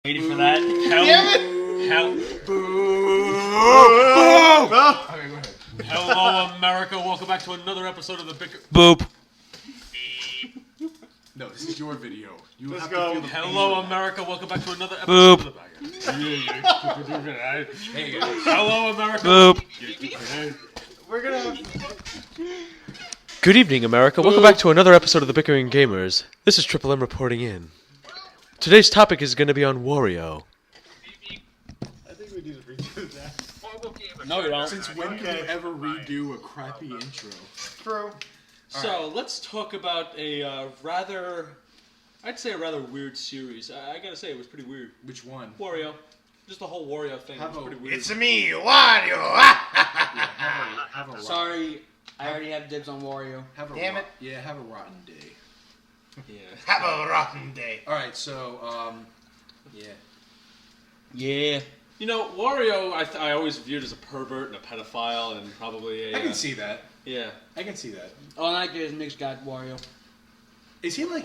Waiting for that. Hello, America. Welcome back to another episode of the Bickerers. Boop. No, this is your video. Let's go. Hello, America. Welcome back to another episode of the Bickerers. Hey guys. Hello, America. Boop. We're gonna. Good evening, America. Welcome back to another episode of the Bickering Gamers. This is Triple M reporting in. Today's topic is going to be on Wario. I think we need to redo that. No, you don't. Since when can you ever redo a crappy intro? True. So let's talk about a rather weird series. I gotta say, it was pretty weird. Which one? Wario. Just the whole Wario thing was pretty weird. It's me, Wario. Have a Sorry, I already have dibs on Wario. Damn it. Yeah, have a rotten day. Yeah. Have a rotten day. Alright, so, yeah. Yeah. You know, Wario, I always viewed as a pervert and a pedophile and probably a... I can see that. Yeah. I can see that. Oh, and I like this Nick's got Wario. Is he like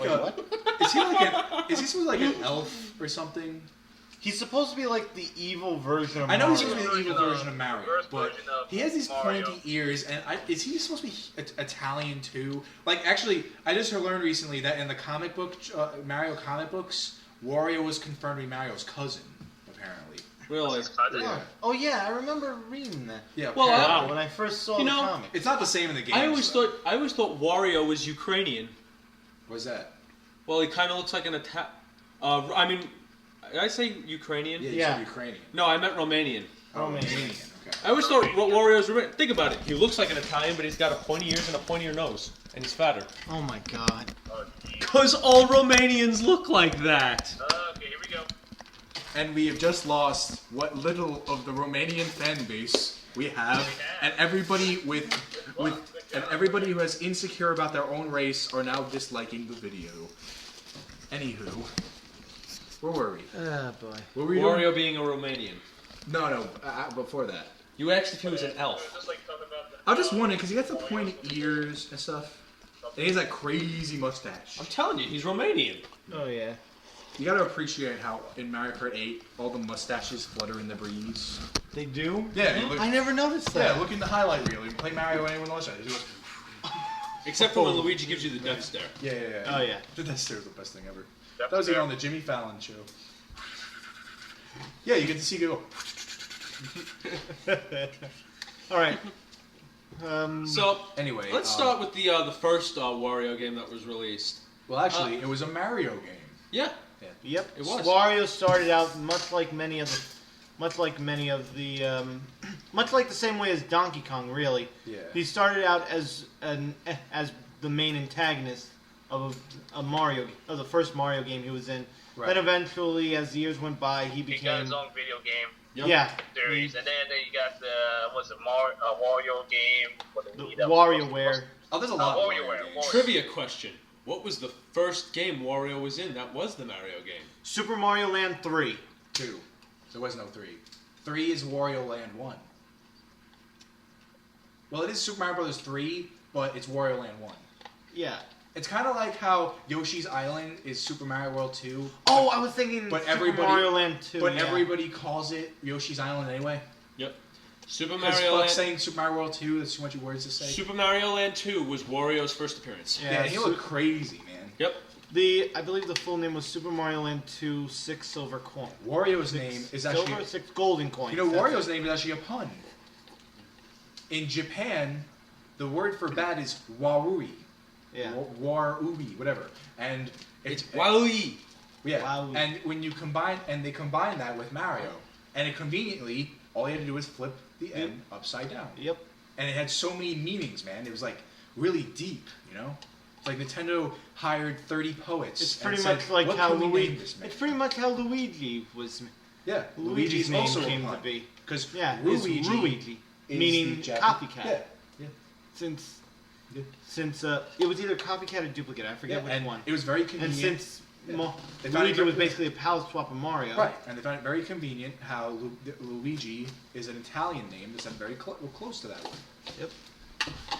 is he supposed to be like an elf or something? He's supposed to be like the evil version of I know Mario. he's supposed to be the evil version of Mario, but he has these pointy ears, and is he supposed to be Italian too? Like, actually, I just learned recently that in the comic book, Mario comic books, Wario was confirmed to be Mario's cousin, apparently. Really? Yeah. Oh yeah, I remember reading that. Yeah. Well, apparently. When I first saw the You know, comic. It's not the same in the game. I always thought Wario was Ukrainian. What's that? Well, he kind of looks like an I mean, did I say Ukrainian? Yeah, you Yeah. said Ukrainian. No, I meant Romanian. Romanian. Okay. I always thought Wario's Romanian. Think about it. He looks like an Italian, but he's got a pointy ears and a pointier nose, and he's fatter. Oh my god. Cause all Romanians look like that. Okay, here we go. And we have just lost what little of the Romanian fan base we have, and everybody and everybody who is insecure about their own race are now disliking the video. Anywho, where were we? Oh boy. What were we doing? Wario being a Romanian. No, before that. You asked if he was an elf. Just like talking about the... I was just wondering because he got the pointy ears and stuff, and he has that crazy mustache. I'm telling you, he's Romanian. Oh yeah. You gotta appreciate how in Mario Kart 8 all the mustaches flutter in the breeze. They do? Yeah, you look, I never noticed that. yeah. Look in the highlight reel. You play Mario and anyone else. Except for when Luigi gives you the death stare. Yeah. Oh yeah. The Death Stare is the best thing ever. That was even on the Jimmy Fallon show. Yeah, you get to see go. All right. So Anyway, let's start with the first Wario game that was released. Well, actually, it was a Mario game. Yeah. Yep. It was. Wario started out much like the same way as Donkey Kong. Really. Yeah. He started out as the main antagonist of the first Mario game he was in. Right. Then eventually, as the years went by, he He got became his own video game yeah series, and then you got the Wario game for the the Wii that WarioWare. Oh, there's a lot of Mario WarioWare. games. Trivia question. What was the first game Wario was in that was the Mario game? Super Mario Land 3. 2. There was no 3. 3 is Wario Land 1. Well, it is Super Mario Bros. 3, but it's Wario Land 1. Yeah. It's kind of like how Yoshi's Island is Super Mario World 2. Oh, I was thinking But Super everybody- Mario Land 2. But yeah. everybody calls it Yoshi's Island anyway. Yep. Super Because Mario fuck Land. saying Super Mario World 2, there's too much words to say. Super Mario Land 2 was Wario's first appearance. Yeah, he looked crazy, man. Yep. I believe the full name was Super Mario Land 2 6 Silver Coin. Wario's name is actually... Silver 6 Golden Coins. You know, That's Wario's it. name is actually a pun. In Japan, the word for bad is warui. Yeah. Warui, whatever. And It's Waluigi. Yeah. Waluigi. And when you combine that with Mario, and it conveniently, all you had to do was flip the N upside down. Yep. And it had so many meanings, man. It was like really deep, you know? It's like Nintendo hired 30 poets. It's and pretty said, much like "What how can we Luigi. name this, man?" It's pretty much how Luigi was. Yeah. Luigi's name also came a pun. to be. Because Yeah, Luigi it's Luigi, is meaning the Jap- copycat. Yeah. Since Yeah. it was either copycat or duplicate. I forget which and one. it was very And convenient. since Yeah. They found Luigi it was very- basically a palette swap of Mario. Right, and they found it very convenient how Luigi is an Italian name that's very close to that one. Yep.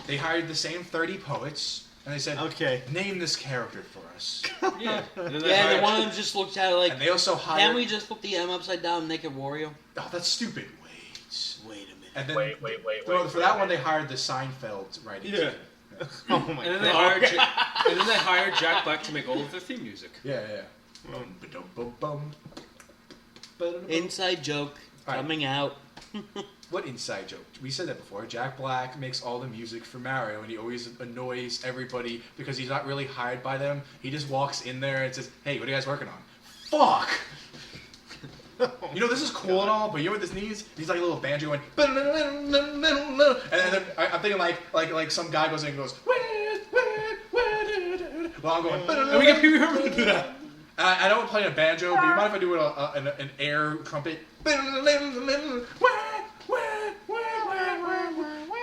They hired the same 30 poets And they said, Okay. name this character for us. Yeah. And then they Yeah, hired- and one of them just looks at it like, And they also hired... can we just flip the M upside down and make it Wario? Oh, that's stupid. Wait a minute. And then, Wait. for that one, they hired the Seinfeld writing Yeah. team. Oh my And then they god. hired Jack Black to make all of their theme music. Yeah. Bum. Inside joke Alright. coming out. What inside joke? We said that before. Jack Black makes all the music for Mario, and he always annoys everybody because he's not really hired by them. He just walks in there and says, "Hey, what are you guys working on?" Fuck! You know, this is cool and all, but you know what this needs? He's like a little banjo going, and then I'm thinking like some guy goes in and goes, well, I'm going, And we get Pee Wee Herman to do that. I don't play a banjo, but you mind if I do an air trumpet?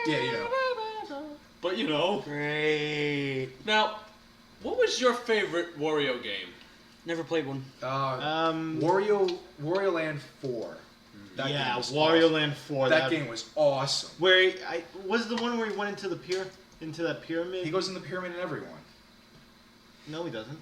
Yeah, you know. But you know. Great. Now, what was your favorite Wario game? Never played one. Wario Land 4. That Yeah, game was Wario awesome. Land 4. That game was awesome. Where was the one where he went into the into that pyramid? He goes in the pyramid in every one. No, he doesn't.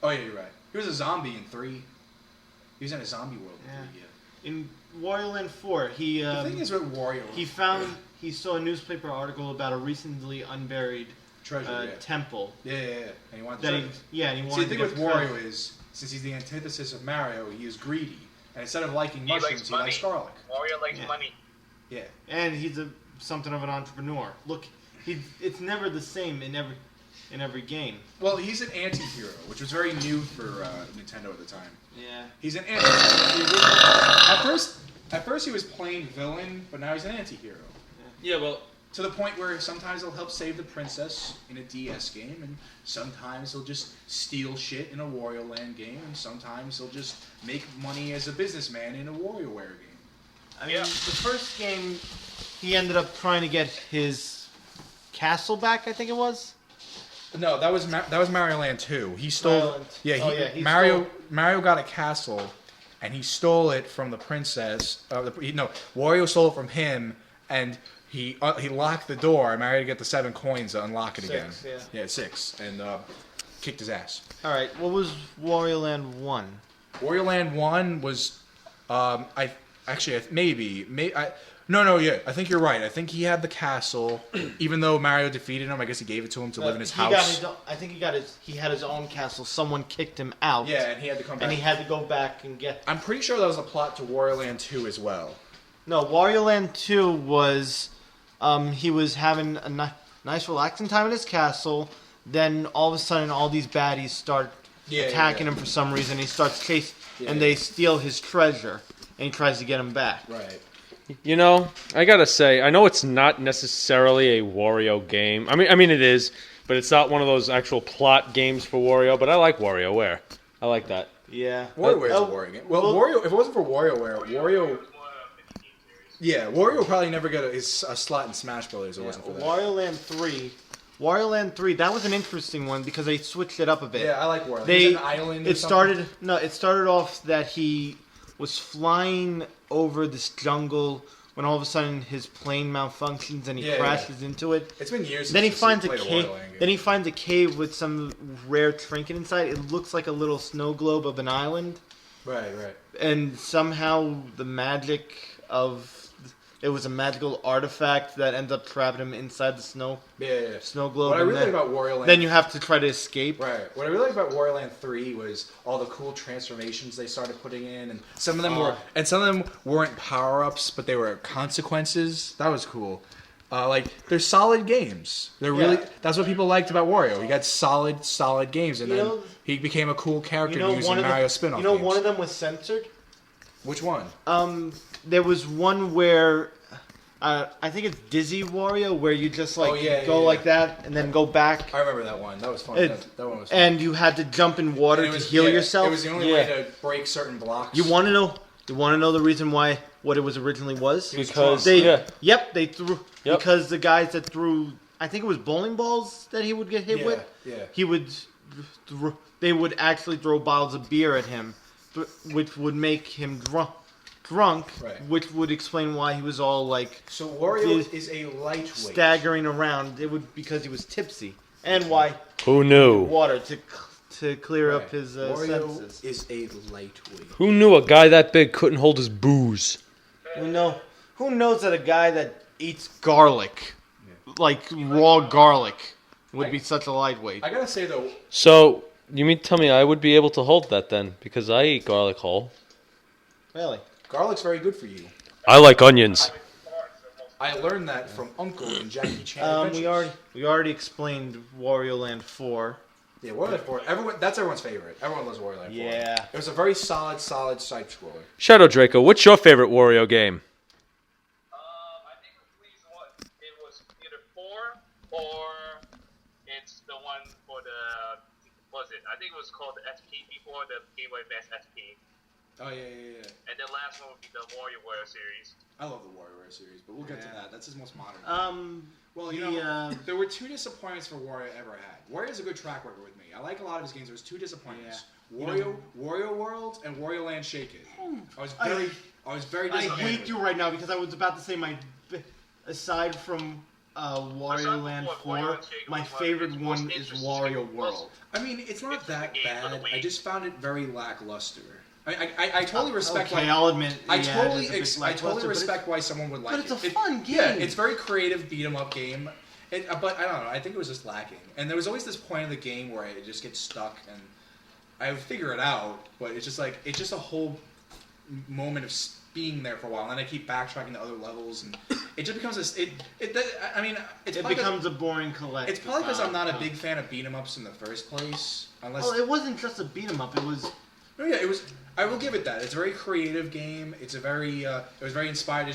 Oh yeah, you're right. He was a zombie in 3. He was in a zombie world in Yeah. 3, yeah. In Wario Land 4, he The thing is with Wario... he saw a newspaper article about a recently unburied treasure, yeah. temple. Yeah. And he wanted That to he, yeah, and he See, wanted the thing to with get Wario treasure. is, since he's the antithesis of Mario, he is greedy. And instead of liking He likes mushrooms, he likes money. garlic. Wario likes Yeah. money. Yeah. And he's something of an entrepreneur. Look, it's never the same in every game. Well, he's an anti-hero, which was very new for Nintendo at the time. Yeah. He's an anti-hero. At first he was plain villain, but now he's an anti-hero. Yeah, well, To the point where sometimes he'll help save the princess in a DS game, and sometimes he'll just steal shit in a Wario Land game, and sometimes he'll just make money as a businessman in a WarioWare game. I mean, Yeah. the first game, he ended up trying to get his castle back. I think it was. No, that was Mario Land 2. He stole. Mario Land- he Mario got a castle, and he stole it from the princess. Wario stole it from him, and he locked the door. And Mario had to get the 7 coins to unlock it again. 6, Yeah, 6, and kicked his ass. All right. What was Wario Land 1? Wario Land 1 was, I think you're right. I think he had the castle, even though Mario defeated him. I guess he gave it to him to live in his house. I think he had his own castle. Someone kicked him out. Yeah, and he had to come back. And he had to go back and get. I'm pretty sure that was a plot to Wario Land 2 as well. No, Wario Land 2 was, he was having a nice relaxing time in his castle. Then all of a sudden, all these baddies start attacking him for some reason. He starts chasing, and they steal his treasure, and he tries to get him back. Right. You know, I gotta say, I know it's not necessarily a Wario game. I mean it is, but it's not one of those actual plot games for Wario. But I like WarioWare. I like that. Yeah. WarioWare is a Wario game. Well, Wario. If it wasn't for WarioWare, Wario would probably never get a slot in Smash Brothers. If it wasn't for that. Wario Land 3. That was an interesting one because they switched it up a bit. Yeah, I like Wario. He's an island. It started off that he was flying over this jungle when all of a sudden his plane malfunctions and he crashes into it. It's been years. Then he since finds a played cave. Wario Land game. Then he finds a cave with some rare trinket inside. It looks like a little snow globe of an island. Right. And somehow the magic of it was a magical artifact that ends up trapping him inside the snow globe. What I really like about Wario Land... Then you have to try to escape. Right. What I really like about Wario Land 3 was all the cool transformations they started putting in, and some of them weren't power-ups, but they were consequences. That was cool. They're solid games. They're really... That's what people liked about Wario. He got solid games, and then he became a cool character using Mario spin-off games. One of them was censored? Which one? There was one where I think it's Dizzy Wario, where you just go like that and then go back. I remember that one. That was fun. That one was fun. And you had to jump in water to heal yourself. It was the only way to break certain blocks. You want to know? You want to know the reason why what it was originally was? Because they threw because the guys that threw, I think it was bowling balls that he would get hit with. Yeah. They would actually throw bottles of beer at him, which would make him drunk, right. Which would explain why he was all like. So Wario is a lightweight. Staggering around. It would because he was tipsy. And why Who knew? water to clear up his Wario senses. is a lightweight. Who knew a guy that big couldn't hold his booze? Who knows that a guy that eats garlic, like raw garlic, would be such a lightweight? I gotta say though, So, you mean to tell me I would be able to hold that then? Because I eat garlic whole. Really? garlic's very good for you. I like onions. I learned that from Uncle and Jackie Chan. We already explained Wario Land 4. Yeah, Wario Land 4. That's everyone's favorite. Everyone loves Wario Land 4. Yeah. It was a very solid side scroller. Shadow Draco, what's your favorite Wario game? I think it was either 4 or it's the one for the, what was it? I think it was called the SP before the Game Boy Advance SP. Oh yeah. And the last one would be the WarioWare series. I love the WarioWare series, but we'll get to that. That's his most modern. Well, there were 2 disappointments for Wario ever had. Wario has a good track record with me. I like a lot of his games. There was 2 disappointments. Wario World and Wario Land Shake It. I was very I disappointed. hate you right now because I was about to say aside from Wario Land 4, my favorite one is Wario World. I mean, it's not that bad. I just found it very lackluster. I totally respect. Okay, I'll admit. I yeah, totally it's a bit respect lackluster, why someone would like it. but it's a fun game. Yeah, it's very creative beat 'em up game. But I don't know. I think it was just lacking. And there was always this point in the game where it just gets stuck, and I would figure it out. But it's just a whole moment of being there for a while, and then I keep backtracking to other levels, and it just becomes it becomes a boring collection. It's probably because I'm not a big fan of beat 'em ups in the first place. Well, it wasn't just a beat 'em up. It was. Oh yeah, it was. I will give it that. It's a very creative game. It's a very. It was very inspired.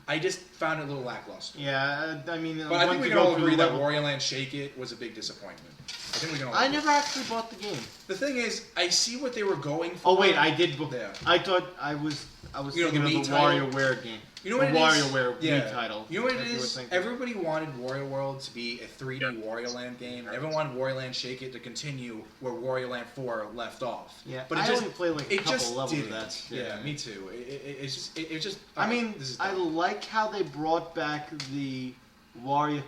I just found it a little lackluster. Yeah, I mean. But I think we can all agree that Wario Land Shake It was a big disappointment. I think we can all. I never actually bought the game. The thing is, I see what they were going for. Oh wait, I did. Yeah. I thought I was thinking of the Wii title? WarioWare game. You know what the it is? WarioWare Yeah. Wii title. You know what it that you were is? thinking. Everybody wanted Wario World to be a 3D Wario Land game. Everyone wanted Wario Land Shake It to continue where Wario Land 4 left off. Yeah, but it I just, only played like a it couple just levels didn't. of that. Yeah, me too. It just. I mean, this is I dumb. like how they brought back the Wario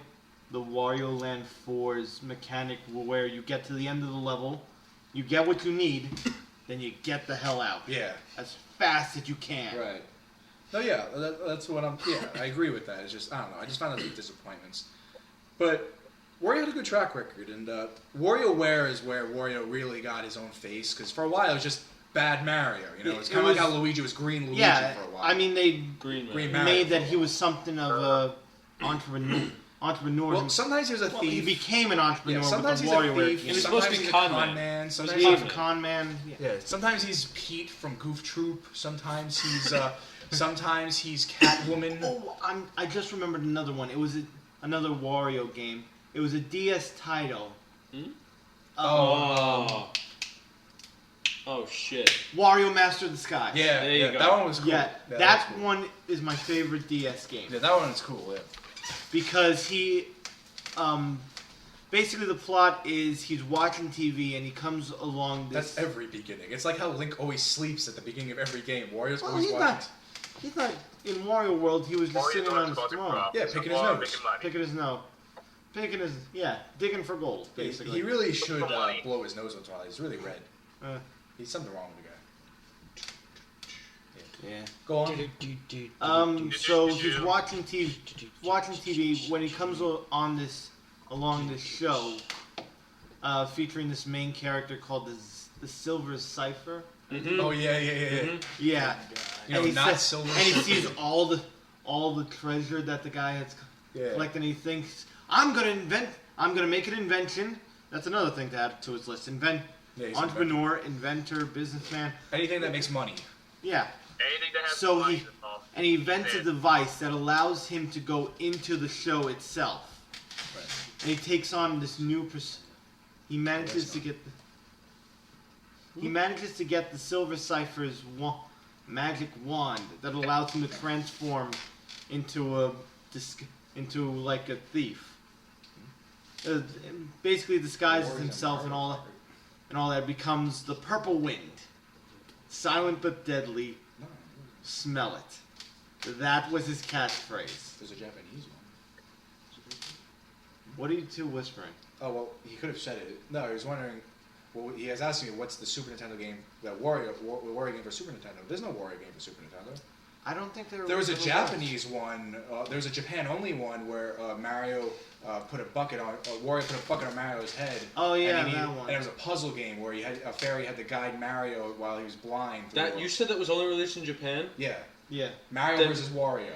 Land 4's mechanic where you get to the end of the level, you get what you need, then you get the hell out. Yeah. As fast as you can. Right. No, yeah, that's what I'm. Yeah, I agree with that. It's just I don't know. I just found those disappointments. But Wario had a good track record, and WarioWare is where Wario really got his own face because for a while it was just bad Mario. You know, it's kind of like how Luigi was Green Luigi for a while. I mean they Green made Mario. that he was something of a entrepreneur. Well, sometimes he was a thief. He became an entrepreneur Yeah, sometimes with the he's a WarioWare thief. game. He was Sometimes supposed to be he's a con man. He's Sometimes a con man. yeah. Sometimes he's Pete from Goof Troop. Sometimes he's sometimes he's Catwoman. Oh, I just remembered another one. It was another Wario game. It was a DS title. Oh shit. Wario Master of the Sky. Yeah, There you go. that one was cool. Yeah, that that was cool. one is my favorite DS game. Yeah, that one is cool. Yeah. Because he, basically the plot is he's watching TV and he comes along this... That's every beginning. It's like how Link always sleeps at the beginning of every game. Wario's Well, always he's watching. not in Wario World, he was just Wario's sitting on his about to throne. crop. Yeah, It's picking a his bar, nose. making money. Picking his nose. Digging for gold, basically. He really should money. blow his nose once in a while. He's really red. Uh, He's something wrong with the guy. yeah. Go on. So he's watching TV when he comes along this show, featuring this main character called the Silver Cipher. Oh yeah. Yeah, You know, and he not says- Silver. and he sees all the treasure that the guy has Yeah. collected, and he thinks, I'm gonna make an invention. That's another thing to add to his list. Yeah, he's an Entrepreneur, inventor, businessman. Anything that makes money. Yeah. Anything that has So money he is off. and he invents a device that allows him to go into the show itself. Right. And he takes on this new. He manages to get. He manages to get the Silver Cipher's magic wand that allows him to transform into like a thief. Basically disguises himself and all that. Becomes the Purple Wind, silent but deadly. Smell it. That was his catchphrase. There's a Japanese one. What are you two whispering? Oh well, he could have said it. No, he was wondering. Well, he was asking me what's the Super Nintendo game that Wario game for Super Nintendo. There's no Wario game for Super Nintendo. I don't think there was a Japanese one. There was a Japan only one where Mario put a bucket on Wario put a bucket on Mario's head. Oh yeah, and that one. And it was a puzzle game where a fairy had to guide Mario while he was blind. That you said that was only released in Japan? Yeah. Yeah. Mario versus Wario.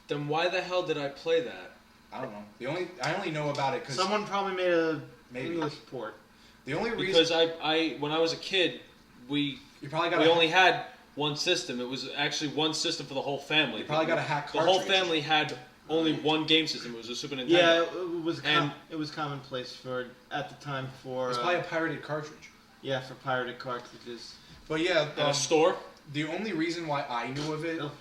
Then why the hell did I play that? I don't know. I only know about it because someone probably made a English port. The only reason because I when I was a kid we only had one system. It was actually one system for the whole family. You probably got a hack cartridge. The whole family had only one game system. It was a Super Nintendo. Yeah, it was commonplace at the time for. It was probably a pirated cartridge. Yeah, for pirated cartridges. But yeah, at a store. The only reason why I knew of it. Oh,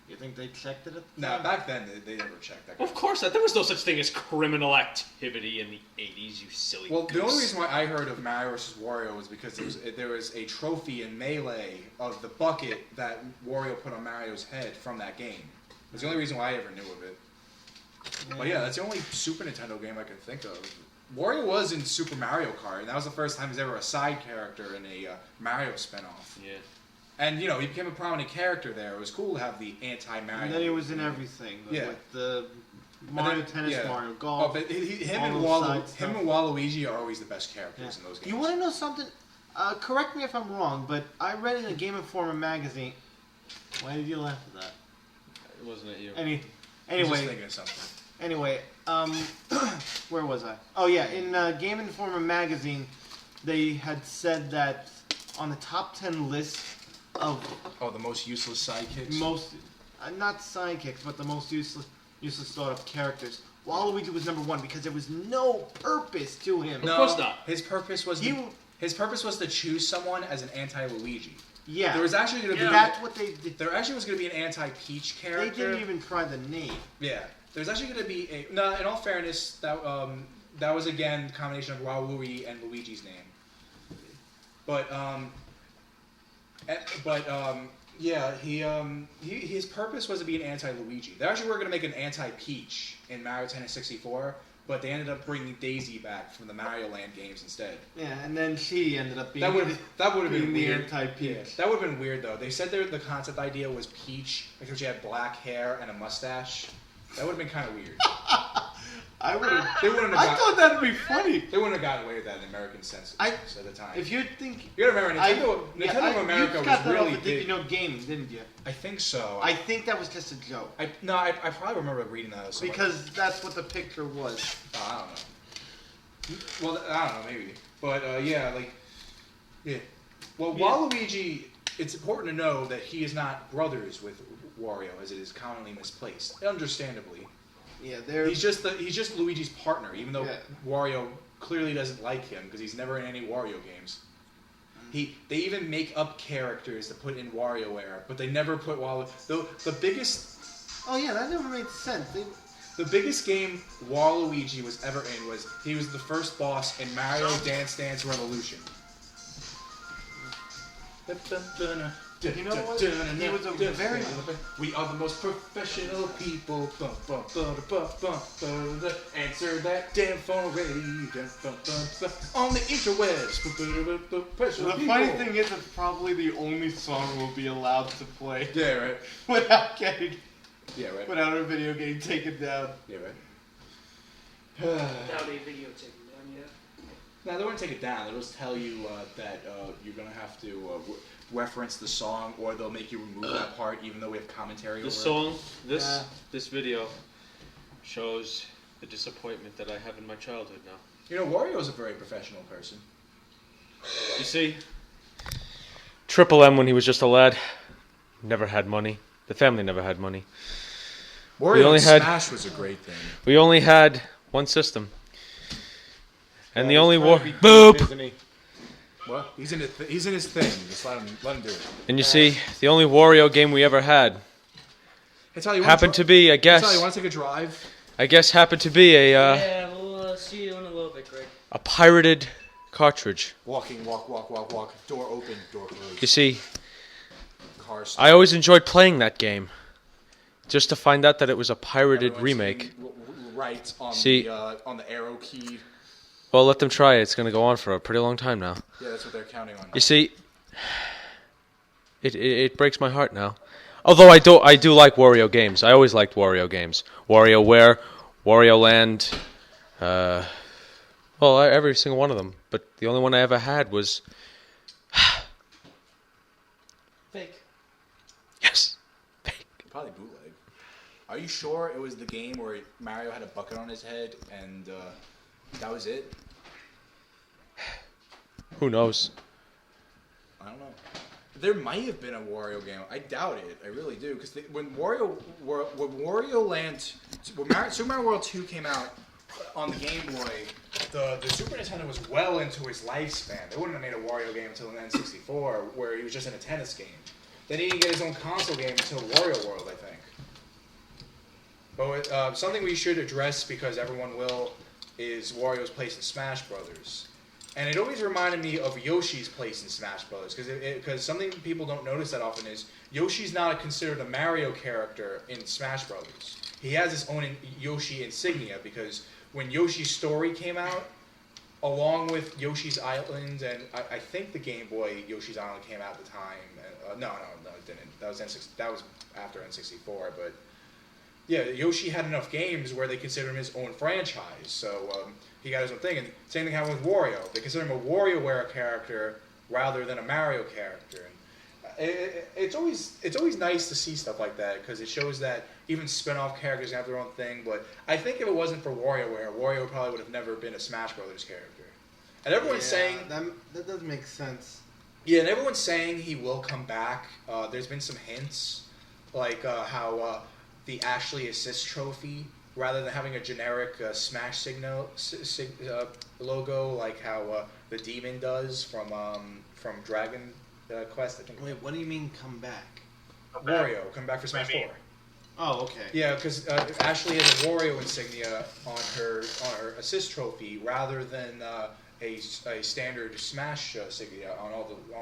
you think they checked it? Nah, back then they never checked that. Of course not. There was no such thing as criminal activity in the 80s. You silly. Well, the only reason why I heard of Mario vs. Wario was because there was a trophy in Melee of the bucket that Wario put on Mario's head from that game. That's the only reason why I ever knew of it. But yeah, that's the only Super Nintendo game I can think of. Wario was in Super Mario Kart, and that was the first time he was ever a side character in a Mario spinoff. Yeah. And, he became a prominent character there. It was cool to have the anti-Mario. And then he was in everything. Yeah. With the Mario Tennis, Mario Golf. Oh, but him and Waluigi are always the best characters in those games. You want to know something? Correct me if I'm wrong, but I read in a Game Informer magazine... Why did you laugh at that? It wasn't at you. Anyway... Just thinking of something. Anyway, where was I? Oh yeah, in Game Informer magazine, they had said that on the top 10 list of the most useless sidekicks. Not sidekicks, but the most useless thought of characters. Waluigi was number 1 because there was no purpose to him. No, of course not. His purpose was to choose someone as an anti-Luigi. Yeah, there was actually going to be. That's what they did. There actually was going to be an anti-Peach character. They didn't even try the name. Yeah, there's actually going to be a. No, in all fairness, that was again a combination of Waluigi and Luigi's name. Yeah, his purpose was to be an anti-Luigi. They actually were going to make an anti-Peach in Mario Tennis 64, but they ended up bringing Daisy back from the Mario Land games instead. Yeah, and then she ended up being that would have been the weird. anti-Peach. Yeah, that would have been weird though. They said the concept idea was Peach because she had black hair and a mustache. That would have been kind of weird. I would have. I thought that'd be funny. They wouldn't have gotten away with that in American sense at the time. If you think, you gotta remember, Nintendo of America was really big. Game, didn't you? I think so. I think that was just a joke. I probably remember reading that somewhere. Because that's what the picture was. Oh, I don't know. Well, I don't know, maybe. But yeah. Well, Waluigi, it's important to know that he is not brothers with Wario, as it is commonly misplaced, understandably. Yeah, he's just Luigi's partner, even though Wario clearly doesn't like him because he's never in any Wario games. They even make up characters to put in WarioWare, but they never put Waluigi. The biggest. Oh yeah, that never made sense. The biggest game Waluigi was ever in was he was the first boss in Mario Dance Dance Revolution. You know what? He was a very... We are the most professional people. Answer that damn phone already. On the interwebs. The funny thing is, it's probably the only song we'll be allowed to play. Yeah, right. Without getting... Yeah, right. Without a video game taken down. Yeah, right. Without a video taken down, yeah. No, they won't take it down. They'll just tell you that you're going to have to reference the song, or they'll make you remove that part, even though we have commentary over it. This video shows the disappointment that I have in my childhood now. You know, Wario's a very professional person. You see? Triple M, when he was just a lad, never had money. The family never had money. Wario Smash was a great thing. We only had one system. And the only Boop! What? He's in his thing. Just let him do it. And you see, the only Wario game we ever had happened to be, I guess. You want to take a drive? I guess happened to be yeah, we'll see you in a little bit, Greg. a pirated cartridge. Walk. Door open, door closed. You see, Car stop. I always enjoyed playing that game, just to find out that it was a pirated remake. Right on See, the arrow key. Well, let them try it. It's going to go on for a pretty long time now. Yeah, that's what they're counting on. You see, it breaks my heart now. Although I do like Wario games. I always liked Wario games. WarioWare, Wario Land, every single one of them. But the only one I ever had was Fake. yes. Probably bootleg. Are you sure it was the game where Mario had a bucket on his head and that was it? Who knows? I don't know. There might have been a Wario game. I doubt it. I really do. Because when Wario Land, when Super Mario World 2 came out on the Game Boy, the Super Nintendo was well into its lifespan. They wouldn't have made a Wario game until the N64, where he was just in a tennis game. Then he didn't get his own console game until Wario World, I think. But something we should address, because everyone will, is Wario's place in Smash Brothers. And it always reminded me of Yoshi's place in Smash Brothers, because something people don't notice that often is Yoshi's not considered a Mario character in Smash Brothers. He has his own Yoshi insignia, because when Yoshi's Story came out, along with Yoshi's Island, and I think the Game Boy Yoshi's Island came out at the time. No, it didn't. That was after N64, but yeah, Yoshi had enough games where they considered him his own franchise, so he got his own thing. And same thing happened with Wario. They consider him a WarioWare character rather than a Mario character. And it's always nice to see stuff like that, because it shows that even spin-off characters have their own thing. But I think if it wasn't for WarioWare, Wario probably would have never been a Smash Brothers character. And everyone's saying that does make sense. Yeah, and everyone's saying he will come back. There's been some hints, like how the Ashley Assist Trophy, rather than having a generic Smash logo, like how the Demon does from Dragon Quest. I think. Wait, what do you mean come back? Wario, come back for Smash 4. Oh, okay. Yeah, because Ashley has a Wario insignia on her Assist Trophy, rather than a standard Smash insignia on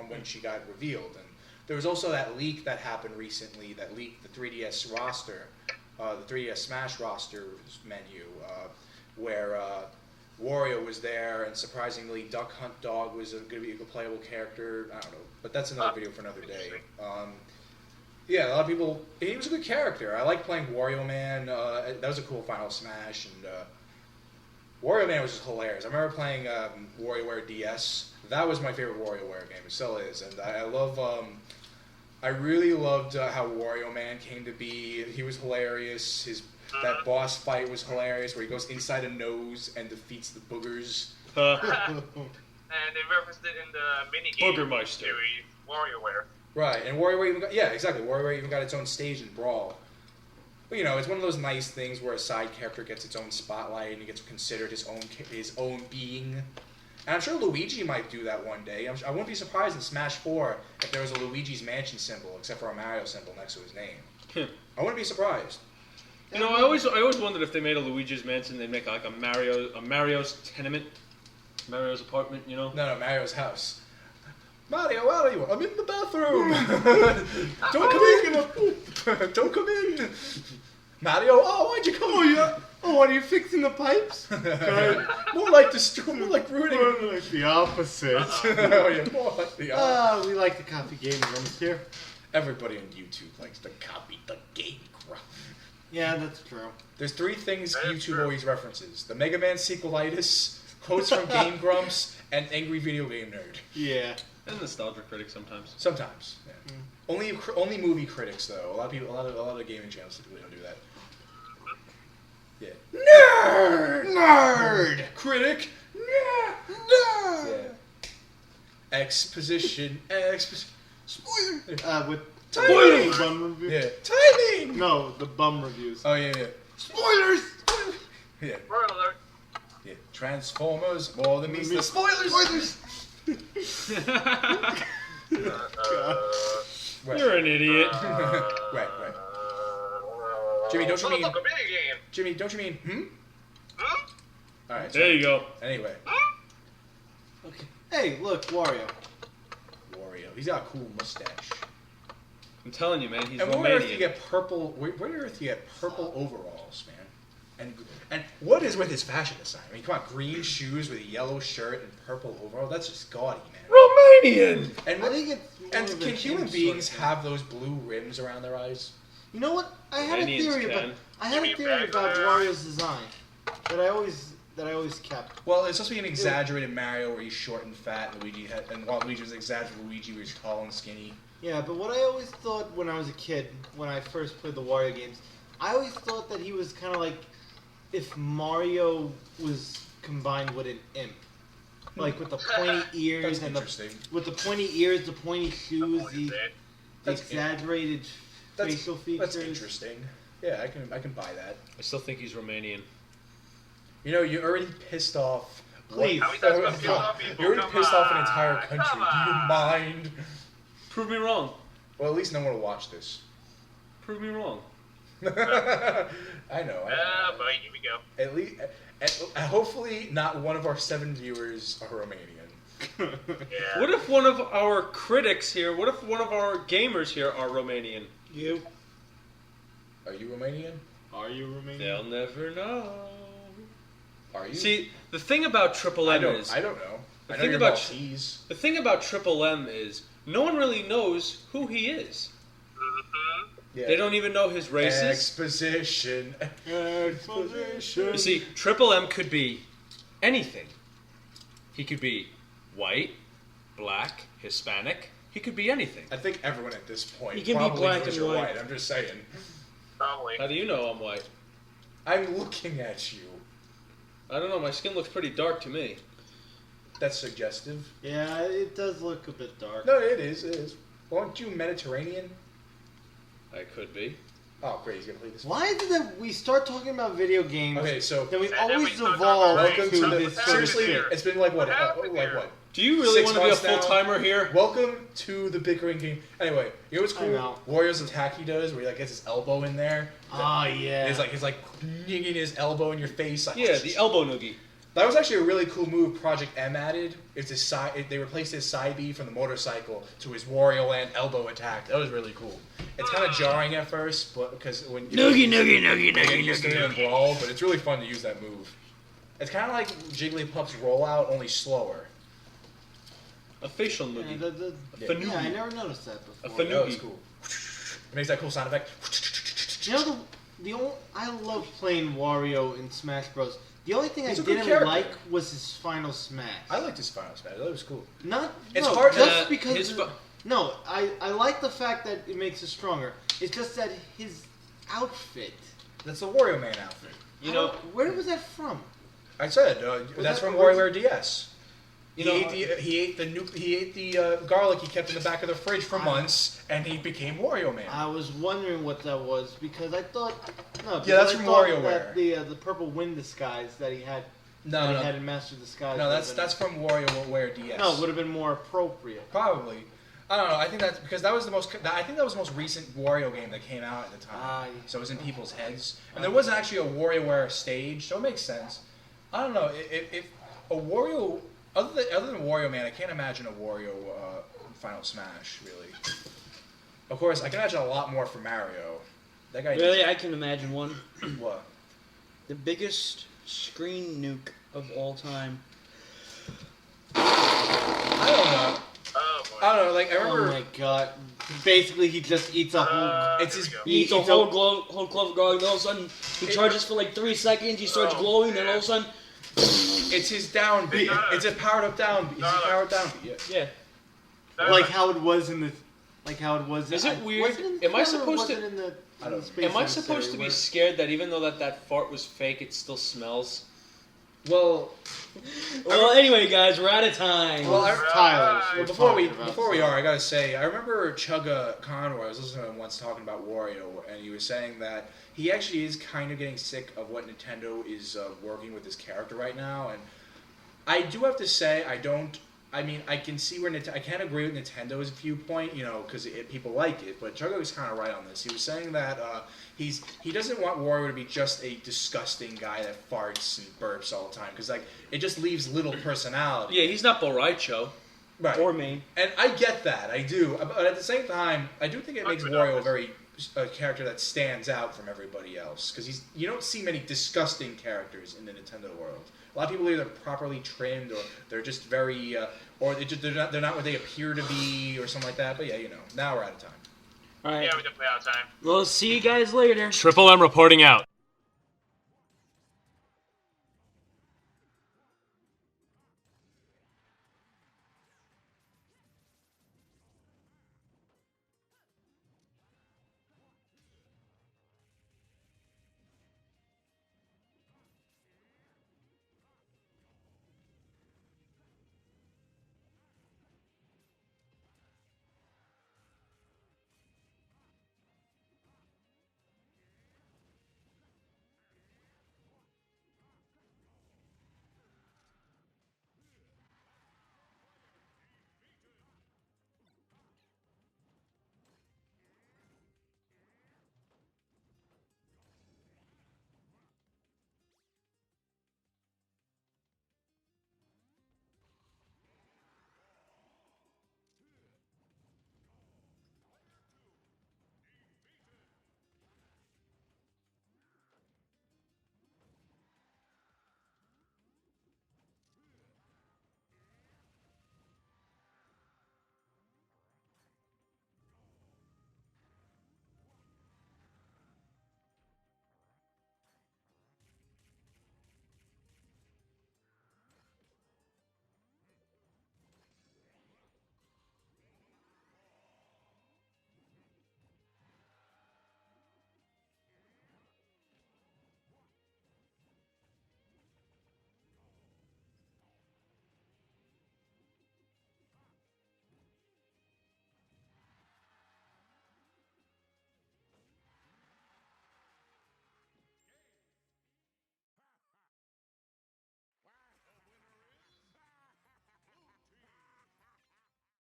when she got revealed. And there was also that leak that happened recently that leaked the 3DS roster, the 3DS Smash roster menu, where Wario was there, and surprisingly Duck Hunt Dog was going to be a playable character. I don't know, but that's another video for another day. Yeah, a lot of people. He was a good character. I like playing Wario Man. That was a cool Final Smash, and Wario Man was just hilarious. I remember playing WarioWare DS. That was my favorite WarioWare game. It still is, and I love. I really loved how Wario Man came to be. He was hilarious. That boss fight was hilarious, where he goes inside a nose and defeats the boogers. And they referenced it in the mini game Boogermeister series, WarioWare. Right, and WarioWare even got, exactly. WarioWare even got its own stage in Brawl. But it's one of those nice things where a side character gets its own spotlight and he gets considered his own being. And I'm sure Luigi might do that one day. I wouldn't be surprised in Smash 4 if there was a Luigi's Mansion symbol, except for a Mario symbol next to his name. I wouldn't be surprised. I always wondered if they made a Luigi's Mansion, they'd make like a Mario's tenement, Mario's apartment. No, Mario's house. Mario, where are you? I'm in the bathroom. Don't come in. Don't come in. Mario, why'd you come? What are you fixing the pipes? More like ruining. More like the opposite. More like the opposite. We like the copy game rooms here. Everybody on YouTube likes to copy the Game Grumps. Yeah, that's true. There's 3 things YouTube always references: the Mega Man sequelitis, quotes from Game Grumps, and angry video game nerd. Yeah. And nostalgia critics sometimes. Sometimes, yeah. Only movie critics though. A lot of gaming channels typically don't do that. Yeah. Nerd. Critic. Nerd. Yeah. Exposition. Spoiler. With timing. Bum review. Yeah. Timing. No, the bum reviews. Oh yeah. Spoilers. Yeah. Spoiler alert. Yeah. Transformers more than meets the spoilers. You're an idiot. Right. Jimmy, don't you mean? Like a video game. Jimmy, don't you mean? All right. There you go. Anyway. Okay. Hey, look, Wario. He's got a cool mustache. I'm telling you, man, he's and Romanian. where on earth you get purple? Where on earth you get purple overalls, man? And what is with his fashion design? I mean, come on, green shoes with a yellow shirt and purple overall. That's just gaudy, man. Romanian. And I think it's more and of can an human imp beings sort of have those blue rims around their eyes? You know what? I had a Romanians theory can. about Bickers. Wario's design that I always kept. Well, it's supposed to be an exaggerated Mario where he's short and fat, and while Luigi was exaggerated Luigi where he's tall and skinny. Yeah, but what I always thought when I was a kid, when I first played the Wario games, I always thought that he was kind of like if Mario was combined with an imp. Like with the pointy ears That's and interesting. with the pointy ears, the pointy shoes, the That's exaggerated facial features. That's interesting. Yeah, I can buy that. I still think he's Romanian. You know, you already pissed off. Please. How many times have you off people? You already Come pissed off an on. entire country. Come Do you on. mind? Prove me wrong. Well, at least no one will watch this. Prove me wrong. I know. Oh boy, here we go. At least, hopefully, not one of our 7 viewers are Romanian. Yeah. What if one of our critics here, what if one of our gamers here are Romanian? You? Are you Romanian? Are you Romanian? They'll never know. Are you? See, the thing about Triple I M don't. is I don't know. The I know thing you're about- Maltese. the thing about Triple M is no one really knows who he is. Mhm. Yeah. They don't even know his races. Exposition. Exposition. You see, Triple M could be anything. He could be white, black, Hispanic. He could be anything. I think everyone at this point You can be probably black knows and you're white. white. I'm just saying. Probably. How do you know I'm white? I'm looking at you. I don't know. My skin looks pretty dark to me. That's suggestive. Yeah, it does look a bit dark. No, it is. It is. Aren't you Mediterranean? I could be. Oh, great. He's gonna play this. Why is it that we start talking about video games, Okay, so then we And then always we start evolve talking welcome about to to the. this sort of Seriously, shit? it's been like what? What happened Like here? what? Do you really 6 want to be a months now. full timer here? Welcome to the Bickering game. Anyway, you know what's I cool? know. Warriors attack he does, where he like gets his elbow in there. Ah, yeah. He's like nigging his elbow in your face. Like, Yeah, the elbow noogie. That was actually a really cool move Project M added. It's his side. They replaced his side B from the motorcycle to his Wario Land elbow attack. That was really cool. It's kind of jarring at first, but because when you get used to it in Brawl, but it's really fun to use that move. It's kind of like Jigglypuff's rollout, only slower. A facial Yeah, noogie. Yeah. Fanoogie. I never noticed that A before. fanoogie. That was cool. It makes that cool sound effect. You know, the only, I love playing Wario in Smash Bros. The only thing He's I a good didn't character. like was his final smash. I liked his final smash. That was cool. Not It's no, hard- just because his fu- no, I like the fact that it makes it stronger. It's just that his outfit. That's the Wario Man outfit. You know, where was that from? I said that's that from original? WarioWare DS. You know, He ate the garlic he kept in the back of the fridge for months, and he became Wario Man. I was wondering what that was because I thought no. Yeah, that's because I from thought WarioWare. that the purple wind disguise that he had. No, that no, he had in Master Disguise. no. would've That's from WarioWare DS. been, no, it would have been more appropriate. Probably. I don't know. I think that's because that was the most. I think that was the most recent Wario game that came out at the time. Ah, So it was in people's heads, and there wasn't actually a WarioWare stage, so it makes sense. I don't know if a Wario other than Wario Man, I can't imagine a Wario Final Smash really. Of course, I can imagine a lot more for Mario. That guy. Really, I can imagine one. What? The biggest screen nuke of all time. I don't know. Oh boy. I don't know. Like I Oh remember. my god! Basically, he just eats a whole. It's his. Here we go. He eats a eats whole clove of garlic, and all of a sudden he It- charges for like 3 seconds, he starts Oh, glowing, then man. all of a sudden, It's his down beat. No. It's a powered up down beat. It's a powered down beat. Yeah. yeah. That's Like how it was in the. Like how it was. Is it weird? Was it in the Am I trailer or supposed was to- it in the, I in don't the know. Space am I Emissary supposed to be where- scared that even though that fart was fake, it still smells? Well, Well, anyway, guys, we're out of time. well, Tyler. Well, before we are, I gotta say, I remember Chugga Conroy. I was listening to him once talking about Wario, and he was saying that he actually is kind of getting sick of what Nintendo is working with his character right now. And I do have to say, I mean, I can see where I can't agree with Nintendo's viewpoint, you know, because people like it. But Chugga was kind of right on this. He was saying that he doesn't want Wario to be just a disgusting guy that farts and burps all the time, because like it just leaves little personality. Yeah, he's not Boraicho. Right. Or me. And I get that, I do. But at the same time, I do think it makes Wario a very a character that stands out from everybody else, because you don't see many disgusting characters in the Nintendo world. A lot of people either properly trimmed, or they're just very, or they're not what they appear to be, or something like that. But yeah, now we're out of time. All right. Yeah, we definitely out of time. We'll see you guys later. Triple M reporting out.